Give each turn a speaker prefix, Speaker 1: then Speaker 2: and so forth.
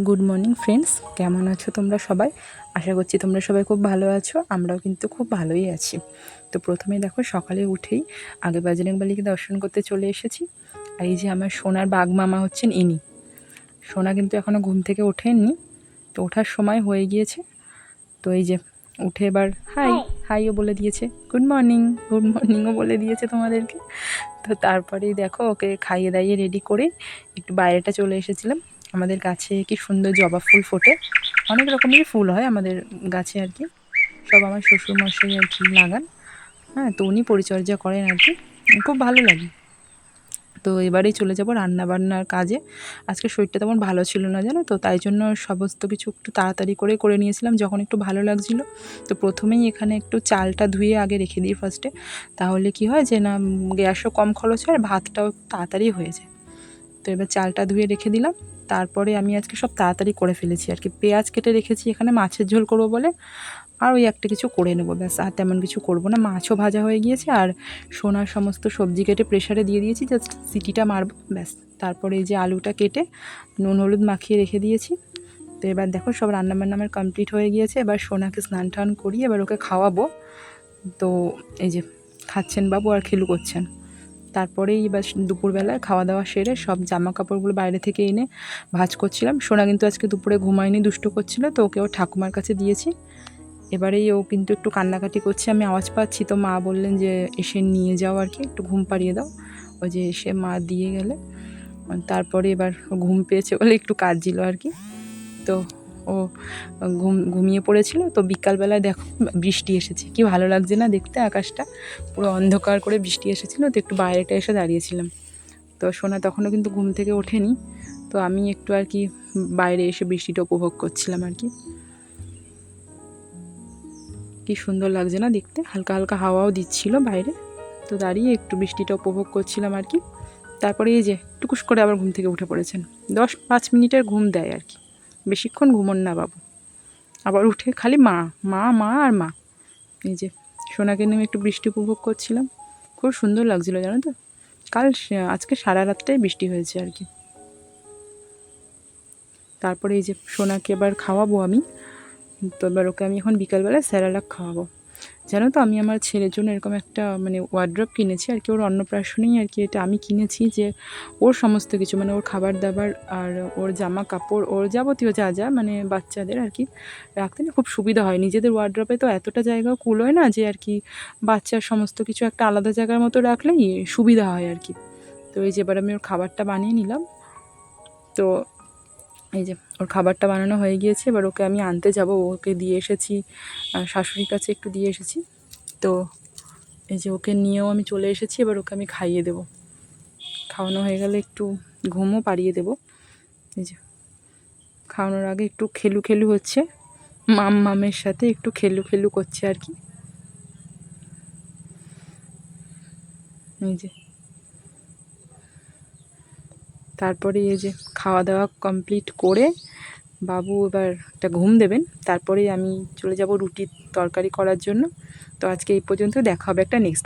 Speaker 1: Good morning friends, কেমন আছো তোমরা সবাই? আশা করছি তোমরা সবাই খুব ভালো আছো। আমরাও কিন্তু খুব ভালোই আছি। তো প্রথমেই দেখো, সকালে উঠেই আগে বজরংবলীকে দর্শন করতে চলে এসেছি। আর এই যে আমার সোনার বাঘ মামা হচ্ছেন ইনি। সোনা কিন্তু এখনও ঘুম থেকে ওঠেননি, তো ওঠার সময় হয়ে গিয়েছে। তো এই যে উঠে এবার হাইও বলে দিয়েছে, গুড মর্নিংও বলে দিয়েছে তোমাদেরকে। তো তারপরেই দেখো, ওকে খাইয়ে দাইয়ে রেডি করে একটু বাইরেটা চলে এসেছিলাম। আমাদের গাছে কি সুন্দর জবা ফুল ফোটে, অনেক রকমেরই ফুল হয় আমাদের গাছে আর কি। সব আমার শ্বশুরমশাই আর কি লাগান। হ্যাঁ, তো উনি পরিচর্যা করেন আর কি, খুব ভালো লাগে। তো এবারেই চলে যাব রান্নাবান্নার কাজে। আজকে শরীরটা তেমন ভালো ছিল না, জানো তো, তাই জন্য সমস্ত কিছু একটু তাড়াতাড়ি করে নিয়েছিলাম যখন একটু ভালো লাগছিল। তো প্রথমেই এখানে একটু চালটা ধুয়ে আগে রেখে দিই ফার্স্টে, তাহলে কি হয় যে না, গ্যাসও কম খরচ হয় আর ভাতটাও তাড়াতাড়ি হয়ে যায়। তো এবার চালটা ধুয়ে রেখে দিলাম। তারপরে আমি আজকে সব তাড়াতাড়ি করে ফেলেছি আর কি। পেঁয়াজ কেটে রেখেছি এখানে মাছের ঝোল করবো বলে, আর ওই একটা কিছু করে নেবো, ব্যাস। আর তেমন কিছু করবো না। মাছও ভাজা হয়ে গিয়েছে, আর সোনার সমস্ত সবজি কেটে প্রেশারে দিয়ে দিয়েছি, জাস্ট সিটিটা মারবো, ব্যাস। তারপরে এই যে আলুটা কেটে নুন হলুদ মাখিয়ে রেখে দিয়েছি। তো এবার দেখো, সব রান্নাবান্না আমার কমপ্লিট হয়ে গিয়েছে। এবার সোনাকে স্নান টান করিয়ে এবার ওকে খাওয়াবো। তো এই যে খাচ্ছেন বাবু আর খেলু করছেন। তারপরেই এবার দুপুরবেলায় খাওয়া দাওয়া সেরে সব জামা কাপড়গুলো বাইরে থেকে এনে ভাঁজ করছিলাম। সোনা কিন্তু আজকে দুপুরে ঘুমায়নি, দুষ্টু করছিল, তো ওকে ওর ঠাকুমার কাছে দিয়েছি। এবারেই ও কিন্তু একটু কান্নাকাটি করছে, আমি আওয়াজ পাচ্ছি। তো মা বললেন যে এসে নিয়ে যাও আর কি, একটু ঘুম পাড়িয়ে দাও। ওই যে এসে মা দিয়ে গেলে। তারপরে এবার ঘুম পেয়েছে বলে একটু কাঁদছিল আর কি। তো ও ঘুমিয়ে পড়েছিল। তো বিকালবেলায় দেখো বৃষ্টি এসেছে, কি ভালো লাগছে না দেখতে, আকাশটা পুরো অন্ধকার করে বৃষ্টি এসেছিলো। তো একটু বাইরেটা এসে দাঁড়িয়েছিলাম। তো সোনা তখনও কিন্তু ঘুম থেকে ওঠেনি, তো আমি একটু আর কি বাইরে এসে বৃষ্টিটা উপভোগ করছিলাম আর কি। কি সুন্দর লাগছে না দেখতে, হালকা হালকা হাওয়াও দিচ্ছিল বাইরে। তো দাঁড়িয়ে একটু বৃষ্টিটা উপভোগ করছিলাম আর কি। তারপরে এই যে টুকুস করে আবার ঘুম থেকে উঠে পড়েছেন। 10-5 মিনিটের ঘুম দেয় আর কি, বেশিক্ষণ ঘুমন না বাবু। আবার উঠে খালি মা মা মা আর মা। এই যে সোনাকে নিয়ে একটু বৃষ্টি উপভোগ করছিলাম, খুব সুন্দর লাগছিলো জানো তো। আজকে সারা রাতটাই বৃষ্টি হয়েছে আর কি। তারপরে এই যে সোনাকে এবার খাওয়াবো আমি। তো এবার ওকে আমি এখন বিকালবেলা স্যারালাক খাওয়াবো। জানো তো, আমি আমার ছেলের জন্য এরকম একটা মানে ওয়ার্ড্রপ কিনেছি আর কি, ওর অন্নপ্রাশনেই আর কি এটা আমি কিনেছি, যে ওর সমস্ত কিছু মানে ওর খাবার দাবার আর ওর জামা কাপড়, ওর যাবতীয় যা যা মানে বাচ্চাদের আর কি রাখতে না খুব সুবিধা হয়। নিজেদের ওয়ার্ড্রপে তো এতটা জায়গাও কুলোয় না, যে আর কি বাচ্চার সমস্ত কিছু একটা আলাদা জায়গার মতো রাখলেই সুবিধা হয় আর কি। তো এই যে এবার আমি ওর খাবারটা বানিয়ে নিলাম। তো এই যে ওর খাবারটা বানানো হয়ে গিয়েছে, এবার ওকে আমি আনতে যাব। ওকে দিয়ে এসেছি শাশুড়ির কাছে, একটু দিয়ে এসেছি। তো এই যে ওকে নিয়েও আমি চলে এসেছি, এবার ওকে আমি খাইয়ে দেবো। খাওয়ানো হয়ে গেলে একটু ঘুমও পাড়িয়ে দেবো। এই যে খাওয়ানোর আগে একটু খেলু হচ্ছে, মামের সাথে একটু খেলু করছে আর কি। এই যে তারপরে এই যে খাওয়া দাওয়া কমপ্লিট করে বাবু এবার একটা ঘুম দেবেন, তারপরেই আমি চলে যাব রুটির তরকারি করার জন্য। তো আজকে এই পর্যন্ত, দেখা হবে একটা নেক্সট